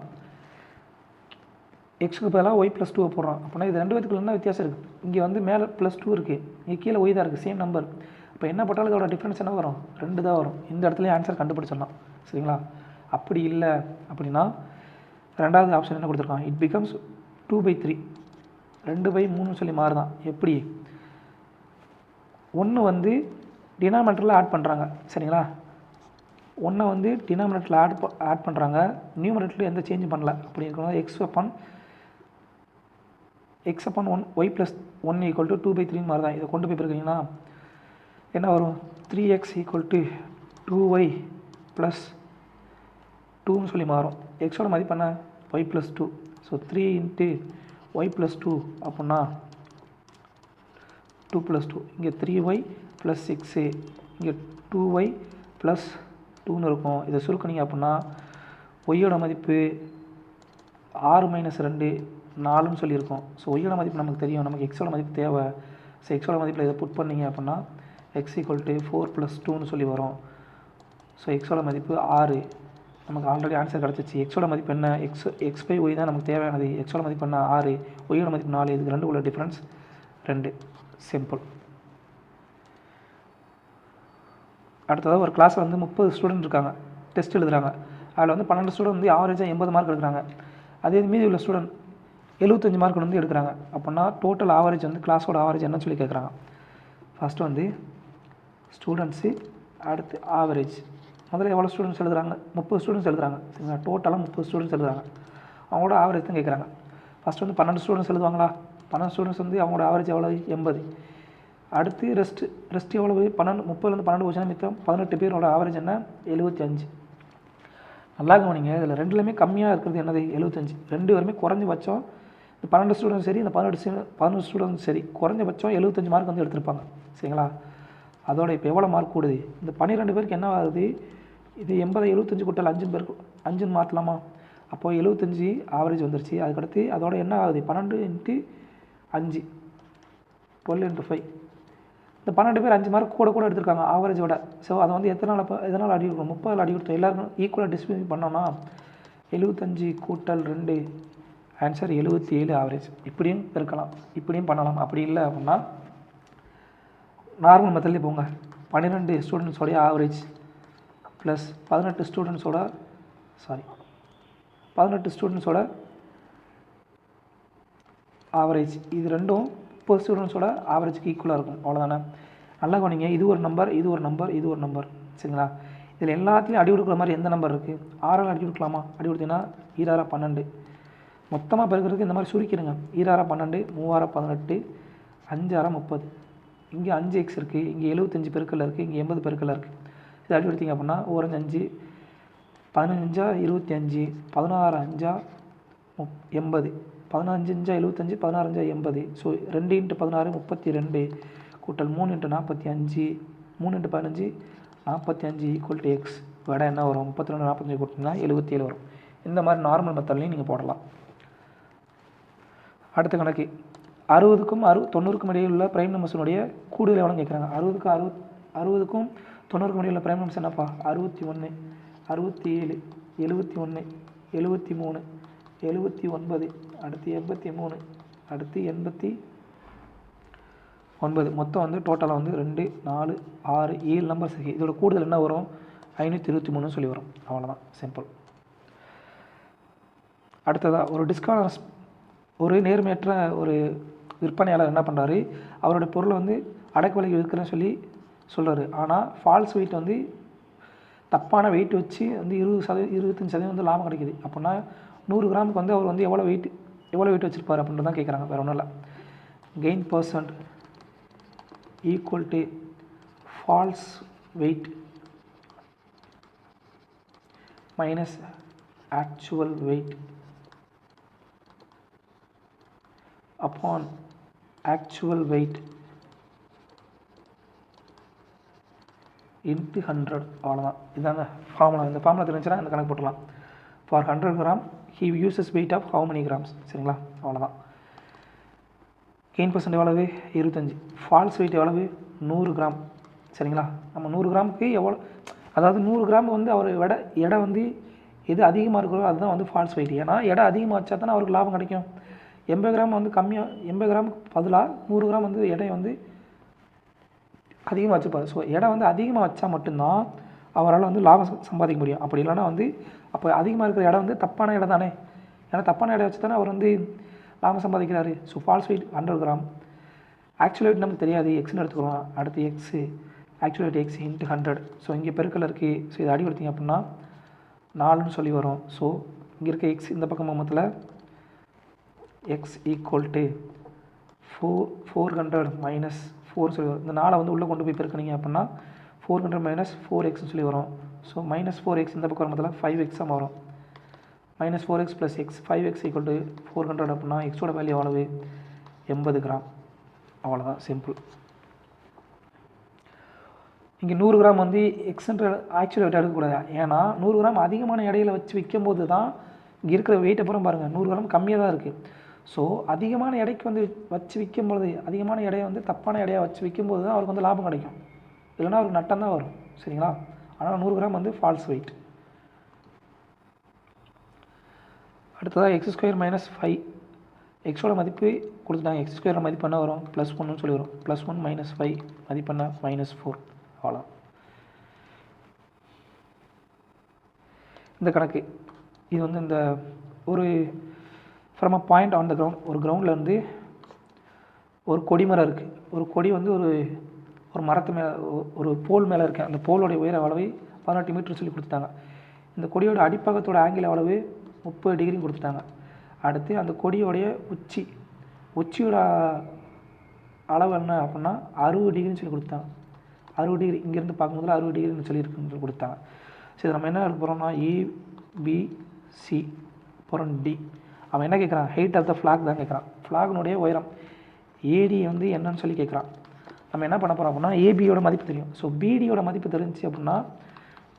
எக்ஸுக்கு பதிலாக ஒய் ப்ளஸ் டூவை போடுறோம். அப்படின்னா இது ரெண்டு பேத்துக்குள்ள என்ன வித்தியாசம் இருக்குது? இங்கே வந்து மேலே ப்ளஸ் டூ இருக்குது, இங்கே கீழே ஒய் தான் இருக்குது, சேம் நம்பர். இப்போ என்ன போட்டாலும் இதோட டிஃப்ரென்ஸ் என்ன வரும்? 2 தான் வரும். இந்த இடத்துல ஆன்சர் கண்டுபிடிச்சிடலாம். சரிங்களா? அப்படி இல்லை அப்படின்னா ரெண்டாவது ஆப்ஷன் என்ன கொடுத்துருக்கான்? இட் பிகம்ஸ் 2/3, 2/3 சொல்லி மாறுதான். எப்படி? 1 வந்து டினாமினேட்டரில் ஆட் பண்ணுறாங்க. சரிங்களா? 1 வந்து டினாமினேட்டரில் ஆட் பண்ணுறாங்க, நியூமரேட்டரில் எந்த சேஞ்சும் பண்ணல. அப்படி இருக்கணும் x upon 1 y plus 1 equal to 2/3 மாதிரி தான். இதை கொண்டு போய் பிறகுங்கன்னா என்ன வரும்? 3x equal to 2y plus 2ன்னு சொல்லி மாறும். எக்ஸோட மதிப்பு என்ன? y plus 2. So 3 into y plus 2 அப்படின்னா 2 plus 2. இங்கே 3y plus 6, இங்கே 2y plus 2ன்னு இருக்கும். இதை சுருக்கினீங்க அப்படின்னா ஒய்யோட மதிப்பு 6 - 2 4ன்னு சொல்லியிருக்கோம். ஸோ ஒய்யோட மதிப்பு நமக்கு தெரியும், நமக்கு எக்ஸோட மதிப்பு தேவை. ஸோ எக்ஸோட மதிப்பில் இதை புட் பண்ணிங்க அப்படின்னா x equal to 4 plus 2ன்னு சொல்லி வரும். ஸோ எக்ஸோட மதிப்பு 6. நமக்கு ஆல்ரெடி ஆன்சர் கிடச்சிச்சு. எக்ஸோட மதிப்பு என்ன? x/y தான் நமக்கு தேவையானது. எக்ஸோட மதிப்பு என்ன? 6. ஒய்யோட மதிப்பு 4. இதுக்கு ரெண்டு உள்ள டிஃப்ரென்ஸ் 2. சிம்பிள். அடுத்ததாக ஒரு கிளாஸில் வந்து 30 ஸ்டூடெண்ட் இருக்காங்க, டெஸ்ட் எழுதுகிறாங்க. அதில் வந்து 12 ஸ்டூடெண்ட் வந்து ஆவரேஜாக 80 மார்க் எடுக்கிறாங்க. அதே மீதி உள்ள ஸ்டூடெண்ட் 75 மார்க் வந்து எடுக்கிறாங்க. அப்படின்னா டோட்டல் ஆவரேஜ் வந்து கிளாஸோட ஆவரேஜ் என்ன சொல்லி கேட்குறாங்க? ஃபஸ்ட்டு வந்து ஸ்டூடெண்ட்ஸு, அடுத்து ஆவரேஜ். முதல்ல எவ்வளோ ஸ்டூடெண்ட்ஸ் எழுதுறாங்க? 30 ஸ்டூடெண்ட்ஸ் எழுதுறாங்க. சரிங்களா? டோட்டலாக 30 ஸ்டூடெண்ட்ஸ் எழுதுறாங்க. அவங்களோட ஆவரேஜ் தான் கேட்குறாங்க. ஃபஸ்ட்டு வந்து 12 ஸ்டூடெண்ட்ஸ் எழுதுவாங்களா? 12 ஸ்டூடெண்ட்ஸ் வந்து அவங்களோட ஆவரேஜ் எவ்வளோ? 80. அடுத்து ரெஸ்ட் எவ்வளவு? 30லேருந்து 12 போச்சுன்னா மித்தம் 18 பேரோட ஆவரேஜ் என்ன? 75. நல்லா கவனிங்க, இதில் ரெண்டுலேயுமே கம்மியாக இருக்கிறது என்னது? 75. ரெண்டு பேருமே குறைஞ்சபட்சம் இந்த 12 ஸ்டூடெண்ட்ஸ் சரி, இந்த 11 ஸ்டூடெண்ட்ஸ் சரி, குறைஞ்சபட்சம் 75 மார்க் வந்து எடுத்திருப்பாங்க. சரிங்களா? அதோட இப்போ எவ்வளோ மார்க் கூடுது? இந்த 12 பேருக்கு என்ன ஆகுது? இது 80 75 கூட்டல் 5 பேருக்கு 5ன்னு மாற்றலாமா? அப்போது 75 ஆவரேஜ் வந்துருச்சு. அதுக்கடுத்து அதோட என்ன ஆகுது? 12 × 5 12 × 5. இந்த 12 பேர் 5 மார்க் கூட எடுத்திருக்காங்க ஆவரேஜோட. ஸோ அதை வந்து எதனால் அடி கொடுக்கணும்? 30 அடி கொடுத்தோம். எல்லாருக்கும் ஈக்குவலாக டிஸ்ட்ரிபியூட் பண்ணோம்னா 75 கூட்டல் 2 ஆன்சர் 77 ஆவரேஜ். இப்படியும் இருக்கலாம், இப்படியும் பண்ணலாம். அப்படி இல்லை அப்படின்னா நார்மல் மெத்தட்லேயே போங்க. 12 ஸ்டூடெண்ட்ஸோடைய ஆவரேஜ் ப்ளஸ் 18 ஸ்டூடெண்ட்ஸோட ஆவரேஜ், இது ரெண்டும் 30 ஸ்டூடெண்ட்ஸோட ஆவரேஜுக்கு ஈக்குவலாக இருக்கும். அவ்வளோதானே? நல்லா கவனிங்க, இது ஒரு நம்பர், இது ஒரு நம்பர், இது ஒரு நம்பர். சரிங்களா? இதில் எல்லாத்துலேயும் அடி கொடுக்குற மாதிரி எந்த நம்பர் இருக்குது? 6ஆல் அடி கொடுக்கலாமா? அடி கொடுத்தீங்கன்னா 2 12. மொத்தமாக பெருக்கிறதுக்கு இந்த மாதிரி சுருக்கிடுங்க. 2 12, 3 18, 5 30. இங்கே 5x இருக்குது, இங்கே 75 பெருக்கல்ல இருக்குது, இங்கே 80 பெருக்கல்ல இருக்குது. இது அடி கொடுத்தீங்க அப்படின்னா 1 5 15 25, 16 5 80, 15 5 75, 16 5 80. ஸோ 2 × 16 32 கூட்டல் 3 × 45, 3 × 15 45 ஈக்குவல் டு எக்ஸ். விட என்ன வரும்? 32 45 கூட்டிங்கன்னா 77 வரும். இந்த மாதிரி நார்மல் மெத்தட்லையும் நீங்கள் போடலாம். அடுத்த கணக்கு 60க்கும் 90க்கும் இடையே உள்ள பிரைம் நம்பர்ஸினுடைய கூடுதல் எவ்வளோ கேட்குறாங்க? 60க்கும் 90க்கும் இடையே உள்ள பிரைம் நம்பர்ஸ் என்னப்பா? 61 67 71 73 79, அடுத்து 83, அடுத்து 89. மொத்தம் வந்து டோட்டலாக வந்து 2 4 6 7 நம்பர்ஸ் இருக்குது. இதோட கூடுதல் என்ன வரும்? 523 சொல்லி வரும். அவ்வளோதான், சிம்பிள். அடுத்ததாக ஒரு நேர்மையற்ற ஒரு விற்பனையாளர் என்ன பண்ணுறாரு? அவருடைய பொருளை வந்து அடக்கு விலைக்கு விற்கிறேன்னு சொல்கிறாரு. ஆனால் ஃபால்ஸ் வெயிட் வந்து தப்பான வெயிட் வச்சு வந்து 25% வந்து லாபம் கிடைக்குது. அப்படின்னா 100 கிராமுக்கு வந்து அவர் வந்து எவ்வளோ வெயிட் வச்சுருப்பார் அப்படின்றது தான் கேட்குறாங்க. வேறு ஒன்றும் இல்லை. Gain percent equal to falls wait minus actual wait upon actual weight into 100 அவ்வளோதான். இதாங்க ஃபார்முலா. இந்த ஃபார்முலா தெரிஞ்சுன்னா இந்த கணக்கு போட்டுடலாம். For 100 gram he uses weight of how many grams. சரிங்களா, அவ்வளோதான். கெயின் பர்சன்ட் எவ்வளவு? 25. ஃபால்ஸ் வெயிட் எவ்வளவு? 100 கிராம். சரிங்களா, நம்ம 100 கிராமுக்கு எவ்வளோ, அதாவது 100 கிராம் வந்து அவர் எடை வந்து எது அதிகமாக இருக்கிறோ அதுதான் வந்து ஃபால்ஸ் வெயிட். ஏன்னா எடை அதிகமாக வச்சா தானே அவருக்கு லாபம் கிடைக்கும். 80 கிராம் வந்து கம்மியாக, 80 கிராமுக்கு பதிலாக 100 கிராம் வந்து எடையை வந்து அதிகமாக வச்சுப்பார். ஸோ எடை வந்து அதிகமாக வச்சா மட்டும்தான் அவரால் வந்து லாபம் சம்பாதிக்க முடியும். அப்படி இல்லைனா வந்து அப்போ அதிகமாக இருக்கிற இடம் வந்து தப்பான இடம் தானே. ஏன்னா தப்பான இடம் வச்சு தானே அவர் வந்து லாபம் சம்பாதிக்கிறாரு. So false weight 100 gram. Actual weight நமக்கு தெரியாது, எக்ஸ்ன்னு எடுத்துக்கலாம். அடுத்து x, actual weight x into 100. So இங்கே பெருக்கல் இருக்குது. ஸோ இதை அடி கொடுத்தீங்க அப்படின்னா 4ன்னு சொல்லி வரும். ஸோ இங்கே இருக்க எக்ஸ் இந்த பக்கம் மொத்தத்தில் எக்ஸ் ஈக்குவல் டு 400 மைனஸ் 4 சொல்லி வரும். இந்த 4 வந்து உள்ளே கொண்டு போய் பெருக்கினீங்க அப்படின்னா 400 மைனஸ் 4x சொல்லி வரும். ஸோ மைனஸ் 4x இந்த பக்கம் மொத்தத்தில் 5x வரும். Minus 4x plus X 5x equal to 400 அப்படின்னா எக்ஸோட வேல்யூ எவ்வளவு? 80 கிராம். அவ்வளோதான், சிம்பிள். இங்கே 100 கிராம் வந்து எக்ஸ்ன்ற ஆக்சுவல் வெயிட் எடுக்கக்கூடாது. ஏன்னா 100 கிராம் அதிகமான எடையில் வச்சு விற்கும்போது தான் இங்கே இருக்கிற வெயிட் அப்புறம் பாருங்கள் 100 கிராம் கம்மியாக தான் இருக்குது. ஸோ அதிகமான எடைக்கு வந்து வச்சு விற்கும்பொழுது, அதிகமான எடையை வந்து தப்பான எடையாக வச்சு விற்கும்போது தான் அவருக்கு வந்து லாபம் கிடைக்கும். இல்லைனா அவருக்கு நட்டம் தான் வரும். சரிங்களா, ஆனால் 100 கிராம் வந்து ஃபால்ஸ் வெயிட். அடுத்ததாக எக்ஸ் ஸ்கொயர் மைனஸ் 5. எக்ஸோட மதிப்பு கொடுத்துட்டாங்க. எக்ஸ் ஸ்கொயர் மதிப்பு என்ன வரும்? +1ன்னு சொல்லி வரும். +1 மைனஸ் 5 மதிப்பு என்ன? -4. அவ்வளோ. இந்த கணக்கு இது வந்து இந்த ஒரு from a point on the ground, ஒரு கிரவுண்ட்லேருந்து ஒரு கொடி மரம் இருக்குது. ஒரு கொடி வந்து ஒரு மரத்து மேலே, ஒரு போல் மேலே இருக்குது. அந்த போலோடைய உயர அளவு 18 மீட்டர் சொல்லி கொடுத்துட்டாங்க. இந்த கொடியோட அடிப்பக்கத்தோட ஆங்கிள் அளவு 30 டிகிரின்னு கொடுத்துட்டாங்க. அடுத்து அந்த கொடியோடைய உச்சியோட அளவு என்ன அப்படின்னா 60 டிகிரின்னு சொல்லி கொடுத்தாங்க. 60 டிகிரி இங்கேருந்து பார்க்கும்போது 60 டிகிரின்னு சொல்லி இருக்குன்னு கொடுத்தாங்க. சரி, நம்ம என்ன எடுக்க போகிறோம்னா ஏபிசி அப்புறம் டி. அவன் என்ன கேட்குறான்? ஹைட் ஆஃப் த ஃப்ளாக் தான் கேட்குறான். ஃப்ளாக்னுடைய உயரம் ஏடி வந்து என்னன்னு சொல்லி கேட்குறான். நம்ம என்ன பண்ண போகிறோம் அப்படின்னா ஏபியோட மதிப்பு தெரியும். ஸோ பிடியோட மதிப்பு தெரிஞ்சு அப்படின்னா,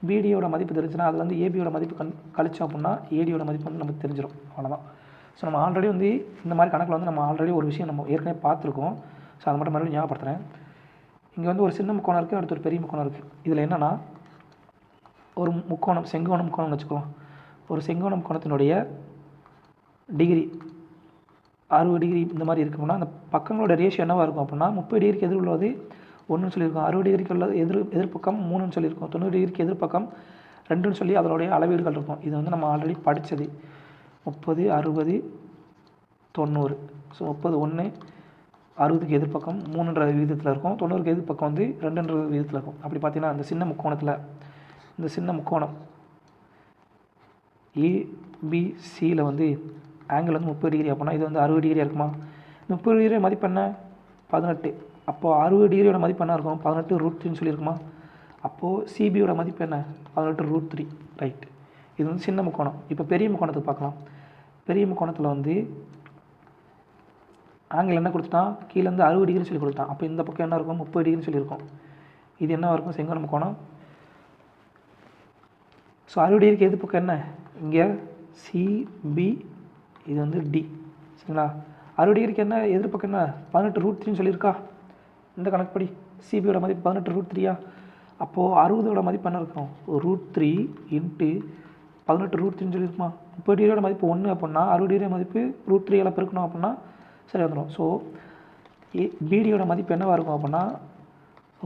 பிடியோட மதிப்பு தெரிஞ்சுன்னா அதில் வந்து ஏபியோட மதிப்பு கழிச்சோம் அப்படின்னா ஏடியோட மதிப்பு வந்து நமக்கு தெரிஞ்சிடும். அவ்வளோதான். ஸோ நம்ம ஆல்ரெடி வந்து இந்த மாதிரி கணக்கில் வந்து நம்ம ஆல்ரெடி ஒரு விஷயம் நம்ம ஏற்கனவே பார்த்துருக்கோம். ஸோ அதை மட்டும் மறுபடியும் ஞாபகப்படுத்துகிறேன். இங்கே வந்து ஒரு சின்ன முக்கோணம் இருக்குது, அடுத்து ஒரு பெரிய முக்கோணம் இருக்குது. இதில் என்னென்னா ஒரு முக்கோணம், செங்கோண முக்கோணம்னு வச்சுக்கலாம். ஒரு செங்கோண முக்கோணத்தினுடைய டிகிரி 60 டிகிரி இந்த மாதிரி இருக்குன்னா அந்த பக்கங்களோட ரேஷியோ என்னவாக இருக்கும் அப்படின்னா 30 டிகிரிக்கு எதிர் உள்ளது 1ன்னு சொல்லியிருக்கோம். 60 டிகிரிக்கு உள்ளது எதிர்பக்கம் 3ன்னு சொல்லியிருக்கோம். 90 டிகிரிக்கு எதிர்பக்கம் 2ன்னு சொல்லி அதனுடைய அளவீடுகள் இருக்கும். இது வந்து நம்ம ஆல்ரெடி படித்தது. 30, 60, 90. ஸோ 30 1, 60க்கு எதிர்பக்கம் 3ன்ற விகிதத்தில் இருக்கும். 90க்கு எதிர்பக்கம் வந்து 2ன்ற விகிதத்தில் இருக்கும். அப்படி பார்த்தீங்கன்னா இந்த சின்ன முக்கோணத்தில், இந்த சின்ன முக்கோணம் ஏபிசியில் வந்து ஆங்கிள் வந்து 30 டிகிரி அப்படின்னா இது வந்து 60 டிகிரியாக இருக்குமா? 30 டிகிரி மதிப்பு என்ன? 18. அப்போது 60 டிகிரியோட மதிப்பு என்ன இருக்கும்? 18√3ன்னு சொல்லியிருக்குமா? அப்போது சிபியோட மதிப்பு என்ன? 18√3. ரைட். இது வந்து சின்ன முக்கோணம். இப்போ பெரிய முக்கோணத்துக்கு பார்க்கலாம். பெரிய முக்கோணத்தில் வந்து ஆங்கிள் என்ன கொடுத்துட்டான்? கீழே வந்து 60 டிகிரின்னு சொல்லி கொடுத்தான். அப்போ இந்த பக்கம் என்ன இருக்கும்? 30 டிகிரின்னு சொல்லியிருக்கோம். இது என்ன இருக்கும்? செங்கோண முக்கோணம். ஸோ 60 டிகிரிக்கு எது பக்கம் என்ன? இங்கே சிபி, இது வந்து டி. சரிங்களா, 60 டிகிரிக்கு என்ன எதிர்பக்கம் என்ன? 18√3ன்னு சொல்லியிருக்கா. இந்த கணக்குப்படி சிபியோட மதிப்பு 18√3யா? அப்போது 60ஓட மதிப்பு என்ன இருக்கும்? √3 இன்ட்டு 18√3ன்னு சொல்லியிருக்குமா? 30 டிகிரியோட மதிப்பு 1 அப்படின்னா 60 டிகிரி மதிப்பு √3 பெருக்கணும் அப்படின்னா சரி வந்துடும். ஸோ பிடியோட மதிப்பு என்னவாக இருக்கும் அப்படின்னா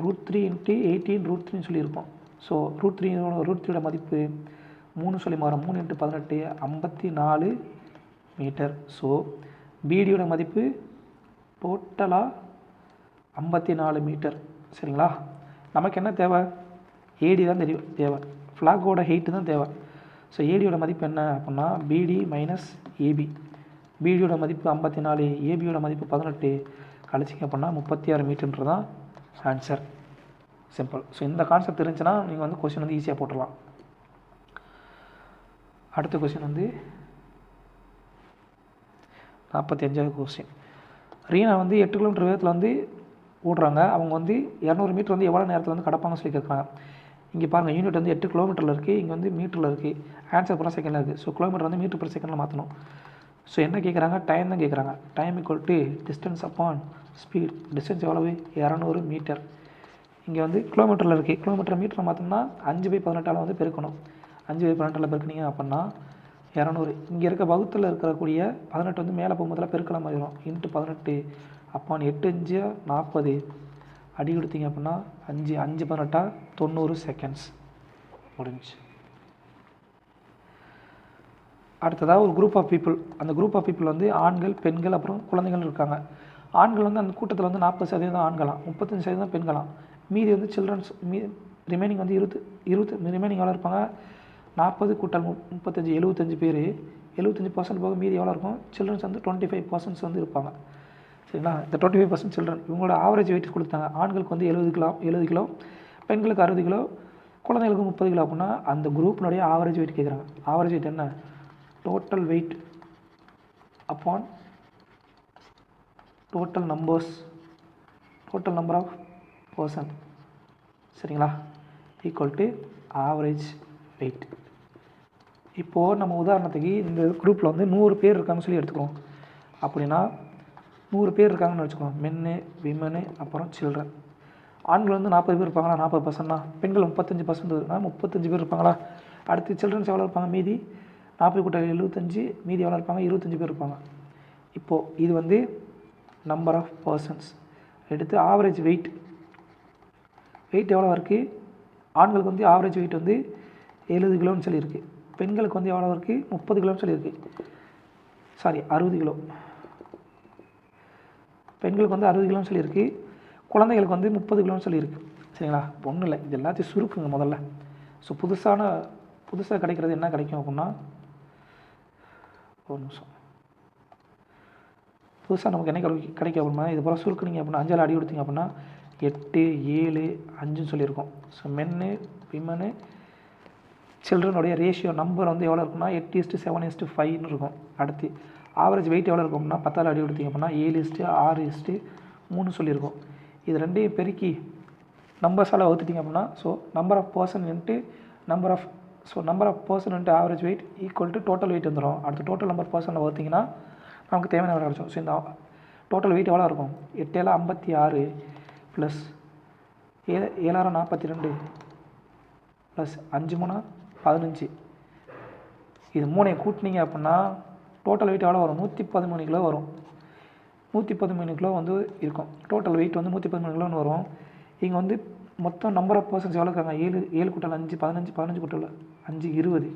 √3 இன்ட்டு 18√3ன்னு சொல்லியிருக்கோம். ஸோ √3யோட மதிப்பு 3 சொல்லி மாறும். 3 இன்ட்டு 18 54 மீட்டர். ஸோ பிடியோட மதிப்பு டோட்டலாக 54 மீட்டர். சரிங்களா, நமக்கு என்ன தேவை? ஏடி தான் தேவை. ஃப்ளாகோட ஹைட்டு தான் தேவை. ஸோ ஏடியோட மதிப்பு என்ன அப்படின்னா பிடி மைனஸ் ஏபி. பிடியோட மதிப்பு 54, ஏபியோட மதிப்பு 18 கழிச்சிங்க அப்படின்னா 36 மீட்டர்ன்றது தான் ஆன்சர். சிம்பிள். ஸோ இந்த கான்செப்ட் இருந்துச்சுன்னா நீங்கள் வந்து கொஸ்டின் வந்து ஈஸியாக போட்டுடலாம். அடுத்த கொஸ்டின் வந்து 45வது கொஸ்டின். ரீனா வந்து 8 கிலோமீட்டர் வேகத்தில் வந்து ஓடுறாங்க. அவங்க வந்து 200 மீட்டர் வந்து எவ்வளோ நேரத்தில் வந்து கடப்பாங்கன்னு சொல்லி கேட்குறாங்க. இங்கே பாருங்கள், யூனிட் வந்து 8 கிலோமீட்டரில் இருக்குது, இங்கே வந்து மீட்டரில் இருக்குது. ஆன்சர் பூரா செகண்டில் இருக்குது. ஸோ கிலோமீட்டர் வந்து மீட்டர் per செகண்டில் மாற்றணும். ஸோ என்ன கேட்குறாங்க, டைம் தான் கேட்குறாங்க. Time equal to distance upon speed. Distance எவ்வளவு, 200 மீட்டர். இங்கே வந்து கிலோமீட்டரில் இருக்குது, கிலோமீட்டர் மீட்டரில் மாற்றோம்னா 5/18 வந்து பெருக்கணும். 5/18 பெருக்குனீங்க அப்படின்னா 200. இங்கே இருக்க வகுத்தில் இருக்கக்கூடிய 18 வந்து மேலே போகும்போதெல்லாம் பெருக்கலாம் ஆயிரும். இன்ட்டு 18 அப்பான் 8 5 40 அடி கொடுத்தீங்க அப்படின்னா 5 5 18 90 செகண்ட்ஸ் முடிஞ்சு. அடுத்ததாக ஒரு குரூப் ஆஃப் பீப்புள். அந்த குரூப் ஆஃப் பீப்புள் வந்து ஆண்கள், பெண்கள், அப்புறம் குழந்தைகள் இருக்காங்க. ஆண்கள் வந்து அந்த கூட்டத்தில் வந்து 40% ஆண்களாம், 35% பெண்களாம். மீதி வந்து சில்ட்ரன்ஸ் ரிமைனிங் வந்து 20 ரிமைனிங் எவ்வளோ இருப்பாங்க, 40 கூட்டல் 35 75 பேர். 75% போக மீதி எவ்வளோ இருக்கும், சில்ட்ரன்ஸ் வந்து 25% வந்து இருப்பாங்க. சரிங்களா. இந்த 25% சில்ட்ரன், இவங்களோட ஆவரேஜ் வெயிட் கொடுத்தாங்க. ஆண்களுக்கு வந்து 70 கிலோ, பெண்களுக்கு 60 கிலோ, குழந்தைகளுக்கு 30 கிலோ. அப்படின்னா அந்த குரூப்னுடைய ஆவரேஜ் வெயிட் கேட்குறாங்க. ஆவரேஜ் வெயிட் என்ன, total weight upon total number of person. சரிங்களா, ஈக்குவல் டு ஆவரேஜ் வெயிட். இப்போது நம்ம உதாரணத்துக்கு இந்த குரூப்பில் வந்து 100 பேர் இருக்காங்கன்னு சொல்லி எடுத்துக்கிறோம். அப்படின்னா 100 பேர் இருக்காங்கன்னு வச்சுக்கோங்க. மென்னு, விமனு, அப்புறம் சில்ட்ரன். ஆண்கள் வந்து 40 பேர் இருப்பாங்களா, 40%. பெண்கள் 35%, 35 பேர் இருப்பாங்களா. அடுத்து சில்ட்ரன்ஸ் எவ்வளோ இருப்பாங்க, மீதி 40 கூட்டல் 75 மீதி எவ்வளோ இருப்பாங்க, 25 பேர் இருப்பாங்க. இப்போது இது வந்து நம்பர் ஆஃப் பர்சன்ஸ். எடுத்து ஆவரேஜ் வெயிட் எவ்வளோ இருக்குது, ஆண்களுக்கு வந்து ஆவரேஜ் வெயிட் வந்து 70 கிலோன்னு சொல்லியிருக்கு. பெண்களுக்கு வந்து எவ்வளோ இருக்குது, 30 கிலோன்னு சொல்லியிருக்கு. 60 கிலோ. பெண்களுக்கு வந்து 60 கிலோன்னு சொல்லியிருக்கு, குழந்தைகளுக்கு வந்து 30 கிலோன்னு சொல்லியிருக்கு. சரிங்களா, ஒன்றும் இல்லை, இது எல்லாத்தையும் சுருக்குங்க முதல்ல. ஸோ புதுசாக கிடைக்கிறது என்ன கிடைக்கும் அப்படின்னா, ஒரு நிமிஷம், புதுசாக நமக்கு என்ன கிடைக்கும் அப்படின்னா, இது போல் சுருக்குனீங்க அப்படின்னா 5 அடி கொடுத்தீங்க அப்படின்னா 8 7 5ன்னு சொல்லியிருக்கோம். ஸோ மென்னு, விமனு, சில்ட்ரனுடைய ரேஷியோ நம்பர் வந்து எவ்வளோ இருக்குன்னா 8:7:5ன்னு இருக்கும். அடுத்து ஆவரேஜ் வெயிட் எவ்வளோ இருக்கும்னா 10 அடி கொடுத்தீங்க அப்படின்னா 7:6:3 சொல்லியிருக்கோம். இது ரெண்டையும் பெருக்கி நம்பர்ஸால் வகுத்துட்டிங்க அப்படின்னா, so number of person into average weight equal to total weight வந்துடும். அடுத்து டோட்டல் நம்பர் பர்சனில் வகுத்திங்கன்னா நமக்கு தேவையான எவ்வளோ கிடச்சோம். ஸோ இந்த டோட்டல் வெயிட் எவ்வளோ இருக்கும், 8 56 ப்ளஸ் 7 42 ப்ளஸ் 5 3 15. இது 3 கூட்டினீங்க அப்படின்னா டோட்டல் வெயிட் எவ்வளோ வரும், 113 கிலோ வரும். 113 கிலோ வந்து இருக்கும். டோட்டல் வெயிட் வந்து 113 கிலோன்னு வரும். இங்கே வந்து மொத்தம் நம்பர் ஆஃப் பர்சன்ஸ் எவ்வளோ இருக்காங்க, 7 கூட்டல் 5 15, 15 கூட்டல் 5 20.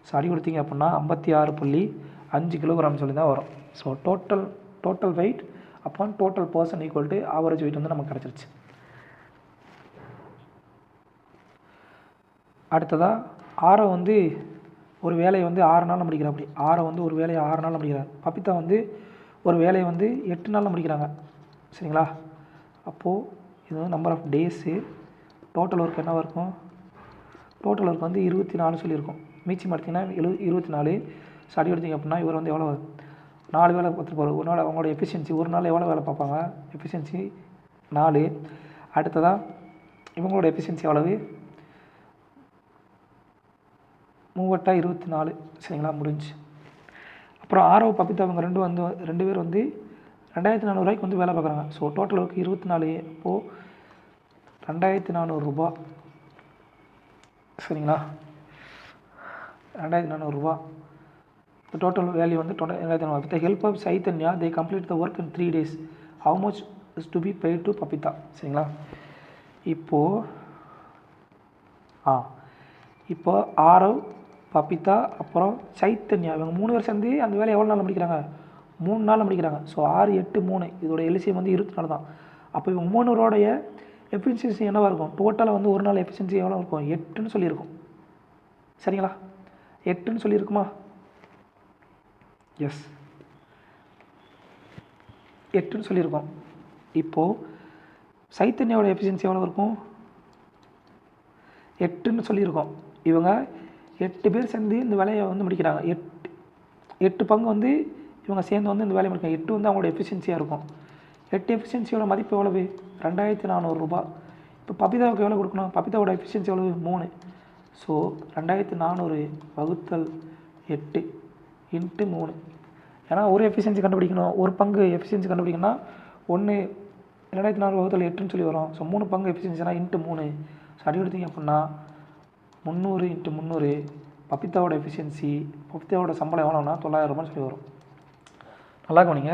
ஸோ அடி கொடுத்தீங்க அப்படின்னா 56.5 கிலோகிராம் சொல்லி தான் வரும். So total weight upon total person equal to average wait வந்து நமக்கு கிடச்சிருச்சு. அடுத்ததாக ஆரோ வந்து ஒரு வேலையை வந்து 6 நாளில் முடிக்கிறார். அப்படி ஆரோ வந்து ஒரு வேலையை 6 நாளில் முடிக்கிறார். பப்பிதா வந்து ஒரு வேலையை வந்து 8 நாளில் முடிக்கிறாங்க. சரிங்களா, அப்போது இது வந்து number of days. Total work என்னவாக இருக்கும், டோட்டல் ஒர்க் வந்து 24 சொல்லியிருக்கோம். மீச்சம் எடுத்திங்கன்னா 24. ஸோ அடி எடுத்திங்க அப்படின்னா இவர் வந்து எவ்வளோ 4 வேலை பார்த்துருப்பார் ஒரு நாள். அவங்களோட எஃபிஷியன்சி ஒரு நாள் எவ்வளோ வேலை பார்ப்பாங்க, எஃபிஷியன்சி 4. அடுத்ததாக இவங்களோட எஃபிஷியன்சி எவ்வளவு, 3/24. சரிங்களா, முடிஞ்சு. அப்புறம் ஆரோ பப்பிதா அவங்க ரெண்டு பேர் வந்து 2400 ரூபாய்க்கு வந்து வேலை பார்க்குறாங்க. So total work 24. அப்போது 2400 ரூபா. சரிங்களா, 2400 ரூபா. The total value வந்து 2400. With the help of Chaitanya, they complete the work in 3 days. How much is to be paid to Papita? சரிங்களா, இப்போ ஆரவ், பப்பிதா, அப்புறம் சைத்தன்யா இவங்க 3 பேர் சேர்ந்து அந்த வேலையை எவ்வளோ நாளில் முடிக்கிறாங்க, 3 நாளில் முடிக்கிறாங்க. ஸோ 6 8 3 இதோட எல்சிஎம் வந்து 24 தான். அப்போ இவங்க 3 பேரோடைய எஃபிஷியன்சி என்னவாக இருக்கும், டோட்டலாக வந்து ஒரு நாள் எஃபிஷியன்சி எவ்வளோ இருக்கும், 8ன்னு சொல்லியிருக்கும். சரிங்களா, 8ன்னு சொல்லியிருக்குமா, எஸ் 8ன்னு சொல்லியிருக்கோம். இப்போது சைத்தன்யாவோட எஃபிஷியன்சி எவ்வளோ இருக்கும், 8ன்னு சொல்லியிருக்கோம். இவங்க 8 பேர் சேர்ந்து இந்த வேலையை வந்து முடிக்கிறாங்க. 8 பங்கு வந்து இவங்க சேர்ந்து வந்து இந்த வேலையை முடிக்கிறாங்க. 8 வந்து அவங்களோட எஃபிஷியன்சியாக இருக்கும். 8 எஃபிஷியன்சியோட மதிப்பு எவ்வளவு, 2400 ரூபா. இப்போ பபிதாவுக்கு எவ்வளோ கொடுக்கணும்? பபிதாவோட எஃபிஷியன்சி எவ்வளவு? 3. ஸோ 2400 வகுத்தல் 8 இன்ட்டு 3. ஏன்னா ஒரு எஃபிஷியன்சி கண்டுபிடிக்கணும், ஒரு பங்கு எஃபிஷியன்சி கண்டுபிடிக்கணும்னா 1 2400 வகுத்தல் 8ன்னு சொல்லி வரும். ஸோ 3 பங்கு எஃபிஷியன்சினா இன்ட்டு 3. ஸோ அடி எடுத்தீங்க அப்படின்னா 300 இன்ட்டு 300 பபிதாவோட எஃபிஷியன்சி, பபிதாவோட சம்பளம் எவ்வளோன்னா 900 ரூபான்னு சொல்லி வரும். நல்லா கவனிங்க.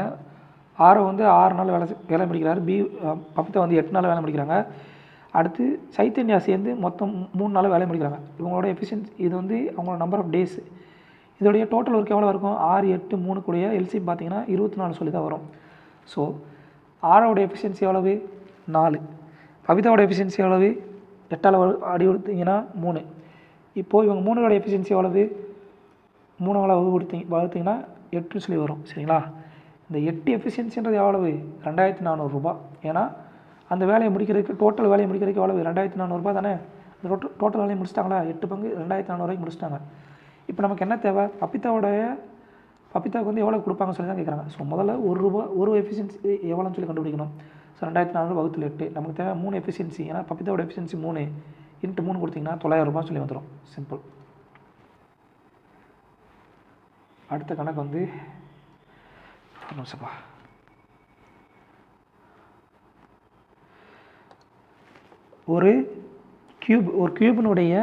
ஆரோ வந்து 6 நாள் வேலை முடிக்கிறாரு, பபிதா வந்து 8 நாள் வேலை முடிக்கிறாங்க. அடுத்து சைத்தன்யா சேர்ந்து மொத்தம் 3 நாள் வேலை முடிக்கிறாங்க. இவங்களோட எஃபிஷியன்சி இது வந்து அவங்களோட நம்பர் ஆஃப் டேஸ். இதோடைய டோட்டல் ஒர்க் எவ்வளோ இருக்கும்? 6, 8, 3 கூடிய எல்சி பார்த்தீங்கன்னா 24 சொல்லி தான் வரும். ஸோ ஆரோட எஃபிஷியன்சி எவ்வளவு? 4. பபிதாவோட எஃபிஷியன்சி எவ்வளவு? 8ஆல் அடி கொடுத்தீங்கன்னா 3. இப்போது இவங்க 3ஓட எஃபிஷியன்சி எவ்வளவு? 3ஆல் வகுத்தீங்கன்னா 8 சொல்லி வரும். சரிங்களா? இந்த 8 எஃபிஷியன்சின்றது எவ்வளவு? 2400 ரூபா. ஏன்னா அந்த வேலையை முடிக்கிறதுக்கு, டோட்டல் வேலையை முடிக்கிறதுக்கு எவ்வளவு? 2400 ரூபா தானே. அந்த டோட்டல் வேலையை முடிச்சிட்டாங்களா? 8 பங்கு 2400 ரூபாய்க்கு முடிச்சிட்டாங்க. இப்போ நமக்கு என்ன தேவை? பபிதாவுக்கு வந்து எவ்வளோ கொடுப்பாங்கன்னு சொல்லி தான் கேட்குறாங்க. ஸோ முதல்ல ஒரு எஃபிஷியன்சி எவ்வளோன்னு சொல்லி கண்டுபிடிக்கணும். ஸோ 2400 வகுத்தல் 8. நமக்கு தேவை 3 எஃபிஷியன்சி. ஏன்னா பபிதாவோட எஃபிஷியன்சி 3 இன்ட்டு 3 கொடுத்தீங்கன்னா 900 ரூபான்னு சொல்லி வந்துடும். சிம்பிள். அடுத்த கணக்கு வந்து நிமிஷப்பா. ஒரு கியூபினுடைய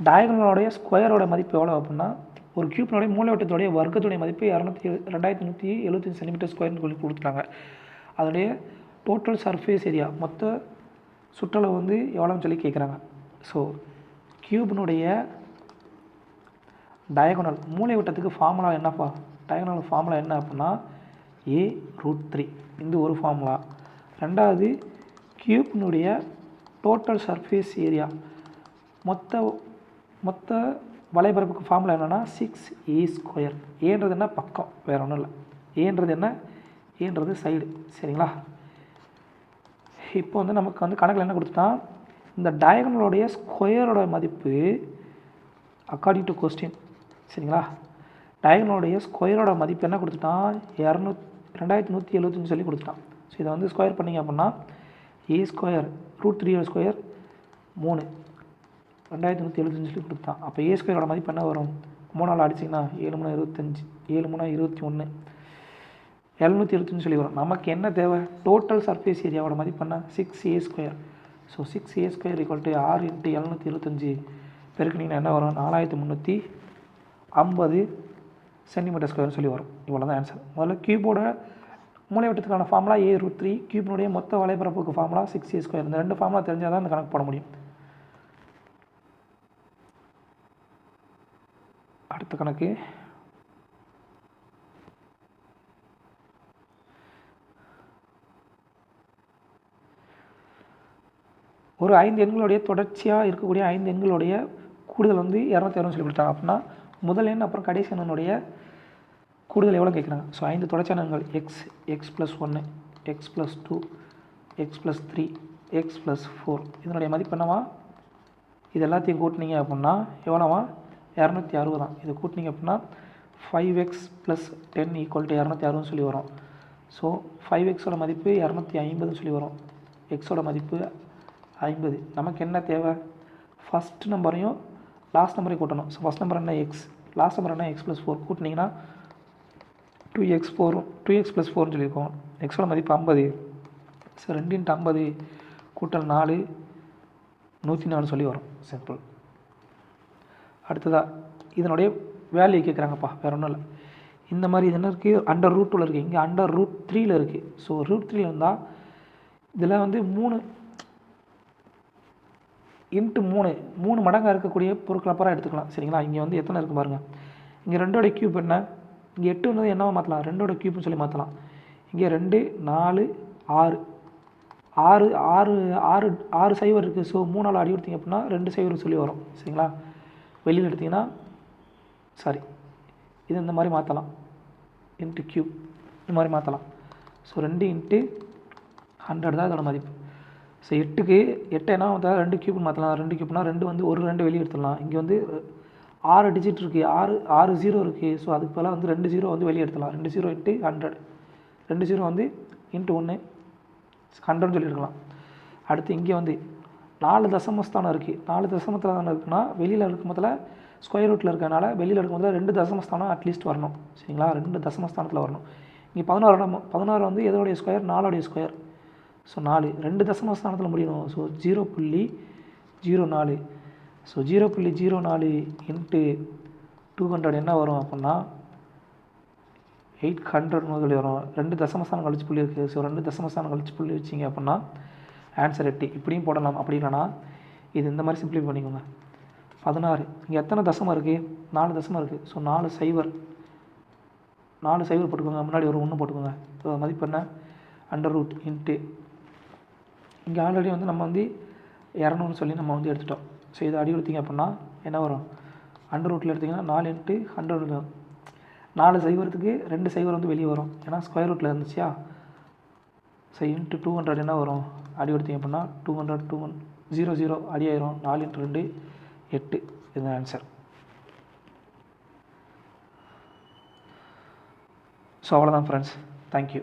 டயகனலோடைய ஸ்கொயரோட மதிப்பு எவ்வளோ அப்படின்னா, ஒரு கியூபினுடைய மூலைவட்டத்துடைய வர்க்கத்துடைய மதிப்பு 2175 சென்டிமீட்டர் ஸ்கொயர்னு சொல்லி கொடுத்துட்டாங்க. அதனுடைய டோட்டல் சர்ஃபேஸ் ஏரியா, மொத்த சுற்றளவு வந்து எவ்வளோன்னு சொல்லி கேட்குறாங்க. ஸோ கியூபினுடைய டயகனல் மூலைவட்டத்துக்கு ஃபார்முலா என்னப்பா? டயகனல் ஃபார்முலா என்ன அப்படின்னா A√3. இந்த ஒரு ஃபார்முலா. ரெண்டாவது கியூபினுடைய டோட்டல் சர்ஃபேஸ் ஏரியா, மொத்த வலைபரப்புக்கு ஃபார்முலா என்னென்னா 6A². ஏன்றது என்ன? பக்கம், வேறு ஒன்றும் இல்லை. ஏன்றது என்ன? ஏன்றது சைடு. சரிங்களா? இப்போ வந்து நமக்கு வந்து கணக்கில் என்ன கொடுத்துட்டா, இந்த டயகனலோடைய ஸ்கொயரோட மதிப்பு அக்கார்டிங் டு கொஸ்டின். சரிங்களா? டயகனலோடைய ஸ்கொயரோட மதிப்பு என்ன கொடுத்துட்டான்? 2175 சொல்லி கொடுத்துட்டான். ஸோ இதை வந்து ஸ்கொயர் பண்ணிங்க அப்படின்னா A² √3 3 2175 சொல்லி கொடுத்தான். அப்போ A² மதிப்பு என்ன வரும்? 3ஆல் அடிச்சிங்கன்னா 7 3 25, 7 3 21, 725 சொல்லி வரும். நமக்கு என்ன தேவை? டோட்டல் சர்ஃபேஸ் ஏரியாவோட மதிப்பு என்ன? 6A². ஸோ 6A² = 6 × 725 பெருக்கினீங்கன்னா என்ன வரும்? 4350 சென்டிமீட்டர் ஸ்கொயர்னு சொல்லி வரும். இவ்வளோ தான் ஆன்சர். முதல்ல கியூபோட மூலைவட்டத்துக்கான ஃபார்முலா A√3, கியூபினுடைய மொத்த வலைபரப்புக்கு ஃபார்முலா 6A². இந்த 2 ஃபார்முலா தெரிஞ்சால் தான் இந்த கணக்கு போட முடியும். அடுத்த கணக்கு ஒரு 5 எண்களுடைய தொடர்ச்சியாக இருக்கக்கூடிய 5 எண்களுடைய கூடுதல் வந்து 260 சொல்லி கொடுத்தாங்க. அப்படின்னா முதல் எண் அப்புறம் கடைசி எண்ணுடைய கூடுதல் எவ்வளோ கேட்குறாங்க. ஸோ 5 தொடர்ச்சியான எண்கள் x+1, x+2, x+3, x+4 இதனுடைய மதிப்பு என்னவா? இது எல்லாத்தையும் கூட்டினீங்க அப்படின்னா எவ்வளோவா? 260 தான். இது கூட்டினீங்க அப்படின்னா 5x + 10 = 260 சொல்லி வரும். ஸோ 5xோட மதிப்பு 250 சொல்லி வரும். எக்ஸோட மதிப்பு 50. நமக்கு என்ன தேவை? ஃபஸ்ட் நம்பரையும் லாஸ்ட் நம்பரையும் கூட்டணும். ஸோ ஃபஸ்ட் நம்பர் என்ன? எக்ஸ், லாஸ்ட் நம்பர் என்ன? x+4 கூட்டினீங்கன்னா 2x+4ன்னு சொல்லியிருக்கோம். எக்ஸோட மதிப்பு 50. ஸோ 2 × 50 கூட்டல் 4 104 சொல்லி வரும். சிம்பிள். அடுத்ததாக இதனுடைய வேல்யூ கேட்குறாங்கப்பா, வேறு ஒன்றும் இல்லை. இந்த மாதிரி இது என்ன இருக்குது? √2 இருக்குது. இங்கே √3 இருக்குது. ஸோ √3 இருந்தால் இதில் வந்து 3 × 3 மடங்காக இருக்கக்கூடிய பொருட்களை அப்புறம் எடுத்துக்கலாம். சரிங்களா? இங்கே வந்து எத்தனை இருக்குது பாருங்கள். இங்கே 2ஓட கியூப் என்ன? இங்கே 8 வந்து என்னவா மாற்றலாம்? 2ஓட கியூப்னு சொல்லி மாற்றலாம். இங்கே 2 4 6 6 6 6 6 சைவர் இருக்குது. ஸோ 3ஆல் அடி கொடுத்தீங்க அப்படின்னா 2 சைவர் சொல்லி வரும். சரிங்களா? வெளியில் எடுத்திங்கன்னா இது இந்த மாதிரி மாற்றலாம். இன்ட்டு கியூப் இந்த மாதிரி மாற்றலாம். ஸோ 2 × 100 தான் இதோட மதிப்பு. ஸோ 8க்கு 8 என்ன மாற்றலாம்? 2 கியூப் மாற்றலாம். 2 கியூப்னா 2 வந்து ஒரு 2 வெளியே எடுத்துடலாம். இங்கே வந்து 6 டிஜிட் இருக்குது, 6 0 இருக்குது. ஸோ அதுக்கு பதிலாக வந்து 2 0 வந்து வெளியே எடுத்துடலாம். 2 0 × 100, 2 0 வந்து × 1 100ன்னு சொல்லி எடுக்கலாம். அடுத்து இங்கே வந்து 4 தசமஸ்தானம் இருக்குது. 4 தசமஸ்தானம் இருக்குன்னா வெளியில் இருக்கும்போதில் ஸ்கொயர் ரூட்டில் இருக்கனால வெளியில் இருக்கும்போதில் 2 தசமஸ்தானம் அட்லீஸ்ட் வரணும். சரிங்களா, 2 தசமஸ்தானத்தில் வரணும். இங்கே 16 வந்து எதோடைய ஸ்கொயர்? 4 ஸ்கொயர். ஸோ 4 2 தசமஸ்தானத்தில் முடியணும். ஸோ 0.04. ஸோ 0.04 இன்ட்டு 200 என்ன வரும் அப்படின்னா 800 சொல்லி வரும். 2 தசமஸ்தானம் கழிச்சு புள்ளி இருக்குது. ஸோ 2 தசமஸ்தானம் கழிச்சு புள்ளி வச்சிங்க அப்படின்னா ஆன்சர் 8. இப்படியும் போடலாம். அப்படி இல்லைனா இது இந்த மாதிரி சிம்பிளை பண்ணிக்கோங்க. 16 இங்கே எத்தனை தசமம் இருக்குது? 4 தசமம் இருக்குது. ஸோ 4 சைவர் போட்டுக்கோங்க. முன்னாடி ஒரு 1 போட்டுக்கோங்க. ஸோ மதிப்பு என்ன? √ இன்ட்டு இங்கே ஆல்ரெடி வந்து நம்ம வந்து 200 சொல்லி நம்ம வந்து எடுத்துட்டோம். ஸோ இதை அடி கொடுத்தீங்க அப்படின்னா என்ன வரும்? √ எடுத்திங்கன்னா 4 இன்ட்டு 100 4 சைவரத்துக்கு 2 சைவர் வந்து வெளியே வரும். ஏன்னா ஸ்கொயர் ரூட்டில் இருந்துச்சியா. ஸோ இன்ட்டு 200 என்ன வரும்? அடி கொடுத்தீங்க அப்படின்னா 200 0 அடி ஆயிரும். 4 இன்ட்டு 2 8. இதுதான் ஆன்சர். ஸோ அவ்வளோதான் ஃப்ரெண்ட்ஸ். தேங்க்யூ.